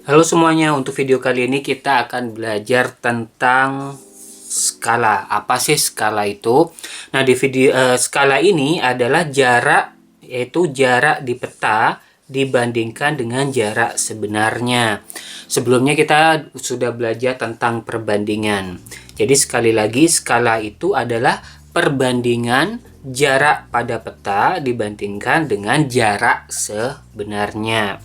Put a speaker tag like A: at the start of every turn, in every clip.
A: Halo semuanya, untuk video kali ini kita akan belajar tentang skala. Apa sih skala itu? Nah, di video skala ini adalah jarak, yaitu jarak di peta dibandingkan dengan jarak sebenarnya. Sebelumnya kita sudah belajar tentang perbandingan. Jadi sekali lagi, skala itu adalah perbandingan jarak pada peta dibandingkan dengan jarak sebenarnya.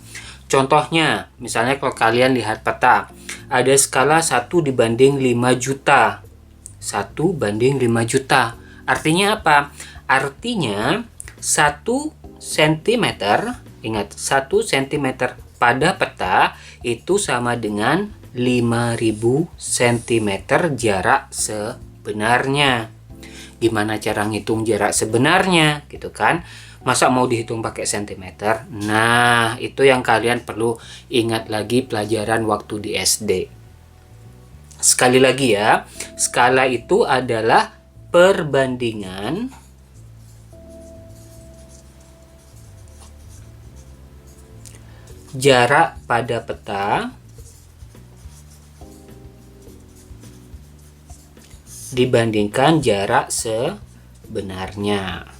A: Contohnya, misalnya kalau kalian lihat peta, ada skala 1:5 juta. 1:5 juta. Artinya apa? Artinya 1 cm, ingat 1 cm pada peta itu sama dengan 5000 cm jarak sebenarnya. Gimana cara ngitung jarak sebenarnya gitu kan? Masa mau dihitung pakai sentimeter? Nah, itu yang kalian perlu ingat lagi pelajaran waktu di SD. Sekali lagi ya, skala itu adalah perbandingan jarak pada peta dibandingkan jarak sebenarnya.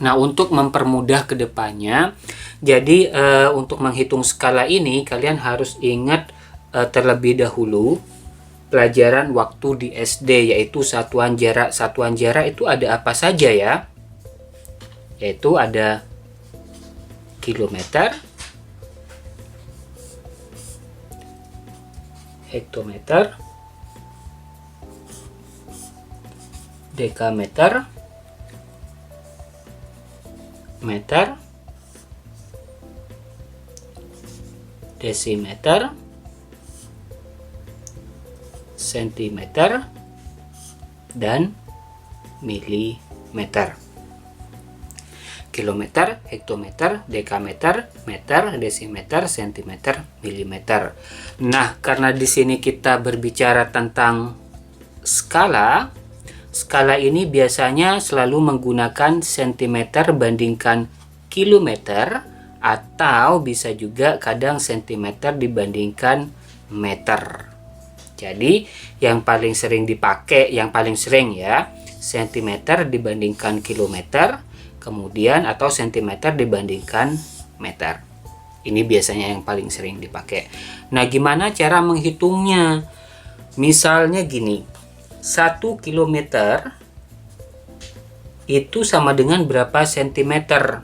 A: Nah, untuk mempermudah kedepannya, jadi untuk menghitung skala ini kalian harus ingat terlebih dahulu pelajaran waktu di SD, yaitu satuan jarak. Satuan jarak itu ada apa saja ya? Yaitu ada kilometer, hektometer, dekameter, meter, desimeter, sentimeter, dan milimeter. Kilometer, hektometer, dekameter, meter, desimeter, sentimeter, milimeter. Nah, karena di sini kita berbicara tentang skala, skala ini biasanya selalu menggunakan sentimeter bandingkan kilometer, atau bisa juga kadang sentimeter dibandingkan meter. Jadi yang paling sering dipakai, yang paling sering ya, sentimeter dibandingkan kilometer, kemudian atau sentimeter dibandingkan meter. Ini biasanya yang paling sering dipakai. Nah, gimana cara menghitungnya? Misalnya gini, 1 kilometer itu sama dengan berapa sentimeter?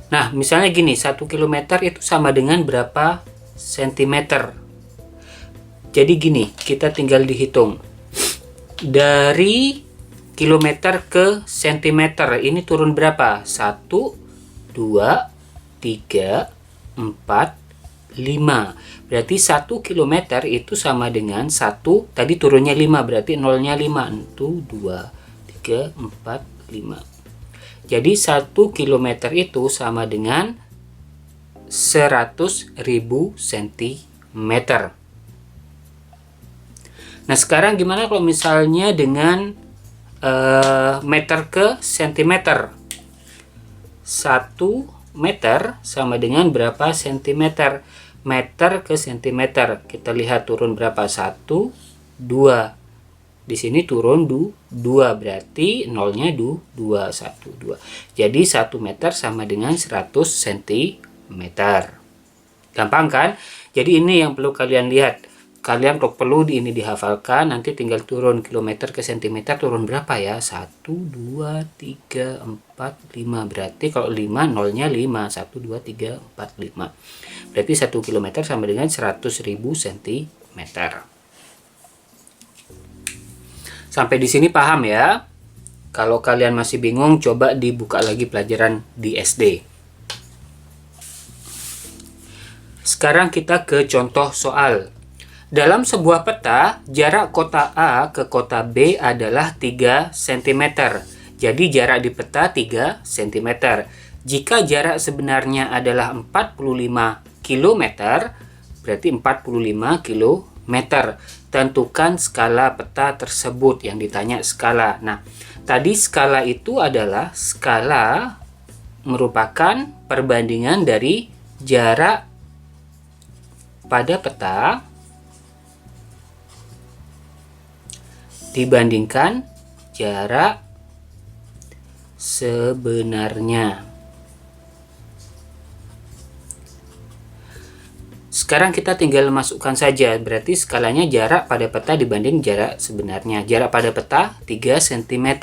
A: Nah, misalnya gini, 1 kilometer itu sama dengan berapa sentimeter? Jadi gini, kita tinggal dihitung. Dari kilometer ke sentimeter, ini turun berapa? 1, 2, 3, 4, 5. Berarti 1 kilometer itu sama dengan 1, tadi turunnya 5, berarti nolnya 5. 1, 2, 3, 4, 5. Jadi 1 kilometer itu sama dengan 100.000 cm. Nah, sekarang gimana kalau misalnya dengan meter ke sentimeter? 1 meter sama dengan berapa sentimeter? Meter ke sentimeter. Kita lihat turun berapa? 1, 2. Di sini turun 2, berarti nolnya 2, 1, 2. Jadi 1 meter sama dengan 100 cm. Gampang kan? Jadi ini yang perlu kalian lihat. Kalian kalau perlu ini dihafalkan, nanti tinggal turun kilometer ke sentimeter, turun berapa ya? 1, 2, 3, 4, 5. Berarti kalau 5, nolnya 5. 1, 2, 3, 4, 5. Berarti 1 kilometer sama dengan 100.000 cm. Sampai di sini paham ya? Kalau kalian masih bingung, coba dibuka lagi pelajaran di SD. Sekarang kita ke contoh soal. Dalam sebuah peta, jarak kota A ke kota B adalah 3 cm. Jadi jarak di peta 3 cm. Jika jarak sebenarnya adalah 45 kilometer, berarti 45 kilometer. Tentukan skala peta tersebut, yang ditanya skala. Nah, tadi skala itu adalah skala merupakan perbandingan dari jarak pada peta dibandingkan jarak sebenarnya. Sekarang kita tinggal masukkan saja, berarti skalanya jarak pada peta dibanding jarak sebenarnya. Jarak pada peta 3 cm.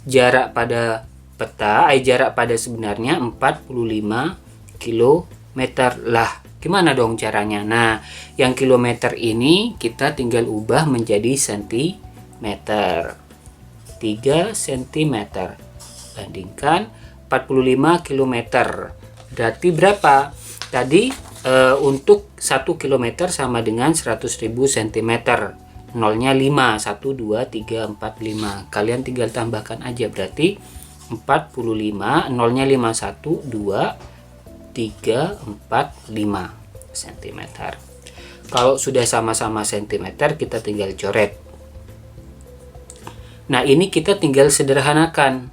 A: Jarak pada peta, jarak pada sebenarnya 45 km lah. Gimana dong caranya? Nah, yang kilometer ini kita tinggal ubah menjadi sentimeter. 3 cm bandingkan 45 km. Berarti berapa? Tadi untuk 1 km sama dengan 100.000 cm. Nolnya 5, 1, 2, 3, 4, 5. Kalian tinggal tambahkan aja, berarti 45, nolnya 5, 1, 2, 3, 4, 5 cm. Kalau sudah sama-sama cm, kita tinggal coret. Nah, ini kita tinggal sederhanakan.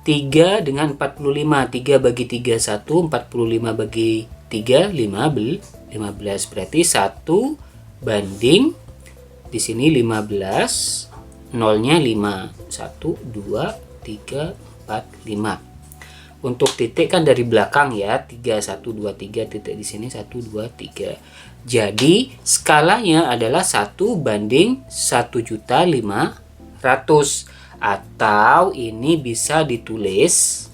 A: 3 dengan 45, 3 bagi 3 1, 45 bagi 3 15, berarti 1 banding di sini 15, nolnya 5, 1 2 3 4 5. Untuk titik kan dari belakang ya, 3 1 2 3, titik di sini 1 2 3. Jadi skalanya adalah 1 banding 1.500.000. Atau ini bisa ditulis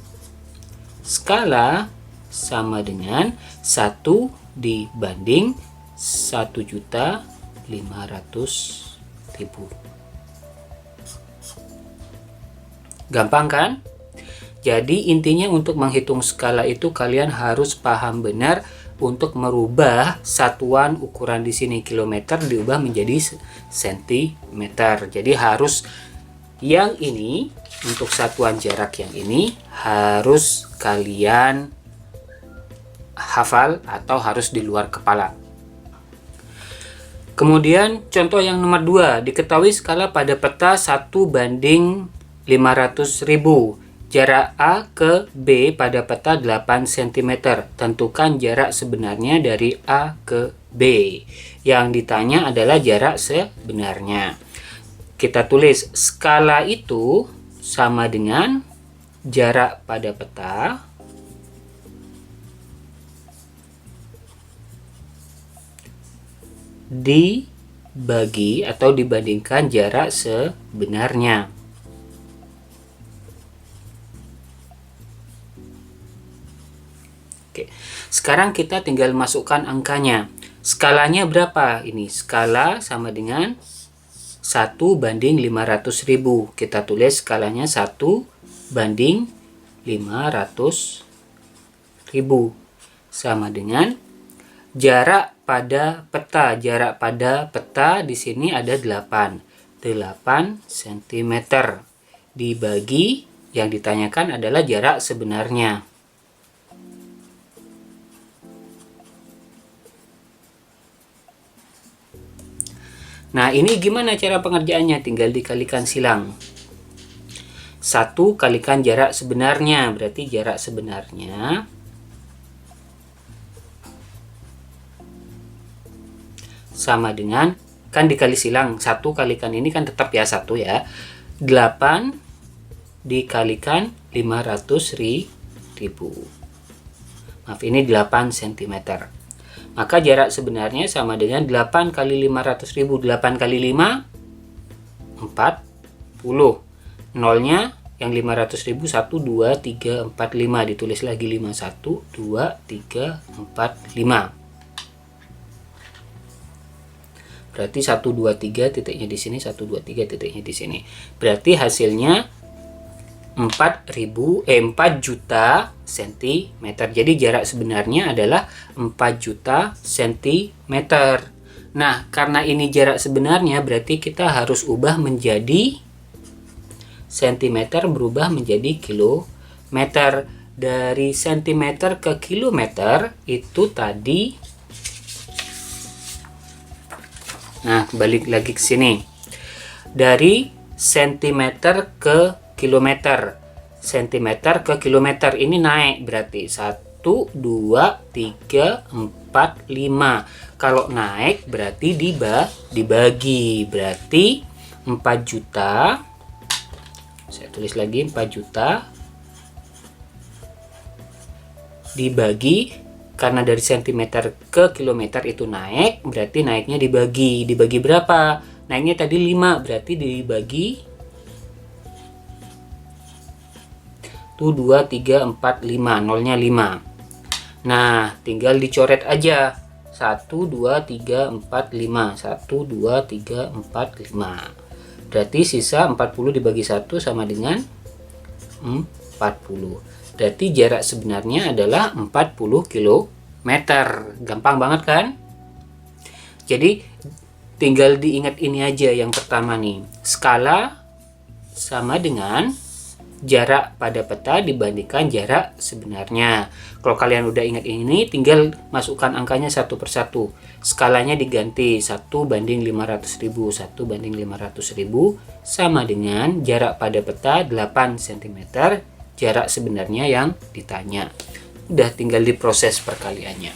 A: skala sama dengan 1 dibanding 1.500.000. Gampang kan? Jadi intinya untuk menghitung skala itu kalian harus paham benar untuk merubah satuan ukuran di sini, kilometer diubah menjadi sentimeter. Jadi harus yang ini, untuk satuan jarak yang ini harus kalian hafal atau harus di luar kepala. Kemudian contoh yang nomor 2, diketahui skala pada peta 1 banding 500.000. Jarak A ke B pada peta 8 cm. Tentukan jarak sebenarnya dari A ke B. Yang ditanya adalah jarak sebenarnya. Kita tulis skala itu sama dengan jarak pada peta dibagi atau dibandingkan jarak sebenarnya. Oke, sekarang kita tinggal masukkan angkanya. Skalanya berapa? Ini skala sama dengan 1 banding 500.000. Kita tulis skalanya 1 banding 500.000 sama dengan jarak pada peta. Jarak pada peta di sini ada 8 cm dibagi yang ditanyakan adalah jarak sebenarnya. Nah, ini gimana cara pengerjaannya? Tinggal dikalikan silang. 1 kalikan jarak sebenarnya, berarti jarak sebenarnya sama dengan, kan dikali silang, 1 kalikan ini kan tetap ya 1 ya. 8 dikalikan 500.000. Maaf, ini 8 cm. Maka jarak sebenarnya sama dengan 8 kali 500.000. 8 kali 5, 40. Nolnya yang 500.000, 1, 2, 3, 4, 5. Ditulis lagi 5, 1, 2, 3, 4, 5. Berarti 1, 2, 3 titiknya di sini, 1, 2, 3 titiknya di sini. Berarti hasilnya 4 juta cm. Jadi jarak sebenarnya adalah 4 juta cm. Nah, karena ini jarak sebenarnya berarti kita harus ubah menjadi cm, berubah menjadi kilometer. dari sentimeter ke kilometer itu tadi. Nah, balik lagi ke sini. Dari sentimeter ke kilometer. Sentimeter ke kilometer ini naik berarti 1, 2, 3, 4, 5. Kalau naik berarti dibagi. Berarti 4 juta. Saya tulis lagi 4 juta. Dibagi, karena dari sentimeter ke kilometer itu naik, berarti naiknya dibagi. Dibagi berapa? Naiknya tadi 5, berarti dibagi 1, 2, 3, 4, 5. Nolnya 5. Nah, tinggal dicoret aja. 1, 2, 3, 4, 5. 1, 2, 3, 4, 5. Berarti sisa 40 dibagi 1 sama dengan 40. Berarti jarak sebenarnya adalah 40 km. Gampang banget kan? Jadi tinggal diingat ini aja yang pertama nih. Skala sama dengan jarak pada peta dibandingkan jarak sebenarnya. Kalau kalian udah ingat ini, tinggal masukkan angkanya satu persatu. Skalanya diganti 1 banding 500.000, 1 banding 500.000 sama dengan jarak pada peta 8 cm. Jarak sebenarnya yang ditanya. Udah tinggal diproses perkaliannya.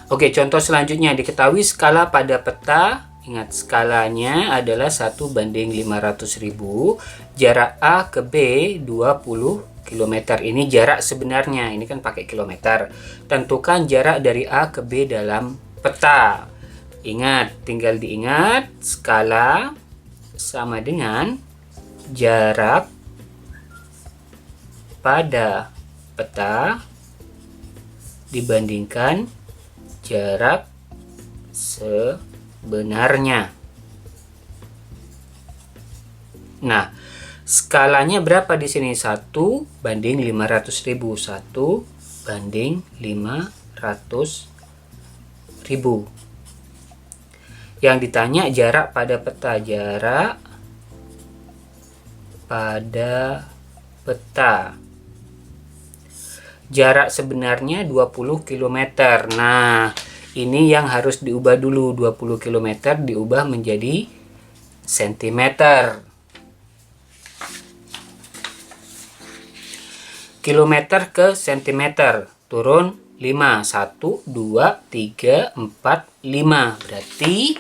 A: Oke, contoh selanjutnya diketahui skala pada peta. Ingat, skalanya adalah 1 banding 500.000. Jarak A ke B 20 km. Ini jarak sebenarnya. Ini kan pakai kilometer. Tentukan jarak dari A ke B dalam peta. Ingat, tinggal diingat skala sama dengan jarak pada peta dibandingkan jarak sebenarnya. Nah, skalanya berapa di sini? 1 banding 500.000. 1 banding 500.000. Yang ditanya jarak pada peta. Jarak pada peta. Jarak sebenarnya 20 km. Nah, ini yang harus diubah dulu. 20 km diubah menjadi sentimeter. Kilometer ke sentimeter. Turun 5. 1, 2, 3, 4, 5. Berarti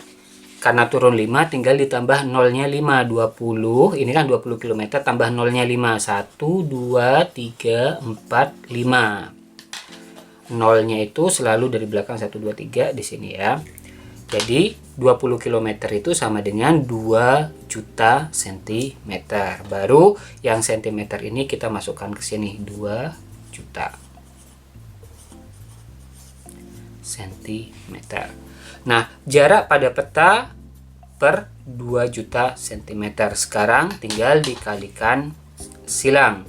A: karena turun 5 tinggal ditambah nolnya 5. 20. Ini kan 20 km tambah nolnya 5. 1, 2, 3, 4, 5. Nolnya itu selalu dari belakang 1, 2, 3 di sini ya. Jadi 20 km itu sama dengan 2 juta cm. Baru yang cm ini kita masukkan ke sini. 2 juta cm. Nah, jarak pada peta per 2 juta cm. Sekarang tinggal dikalikan silang.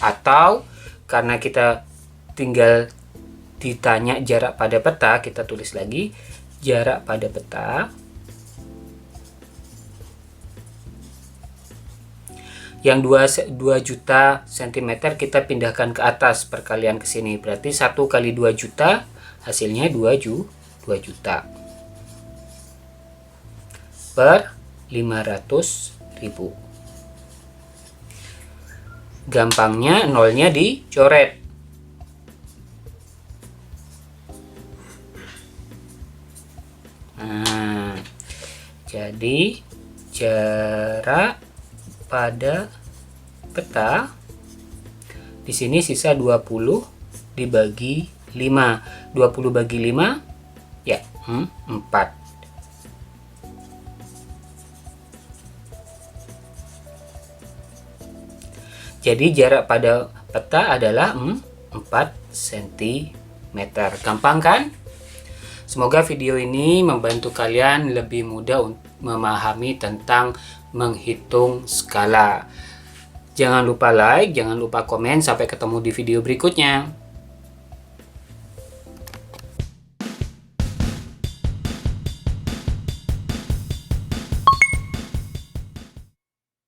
A: Atau karena kita tinggal ditanya jarak pada peta, kita tulis lagi jarak pada peta yang 2 juta cm kita pindahkan ke atas, perkalian ke sini. Berarti 1 kali 2 juta hasilnya 2 juta per 500.000. Gampangnya nolnya dicoret. Nah, jadi jarak pada peta di sini sisa 20 dibagi 5. 20 bagi 5 ya 4. Jadi jarak pada peta adalah 4 cm. Gampang kan? Semoga video ini membantu kalian lebih mudah memahami tentang menghitung skala. Jangan lupa like, jangan lupa komen. Sampai ketemu di video berikutnya.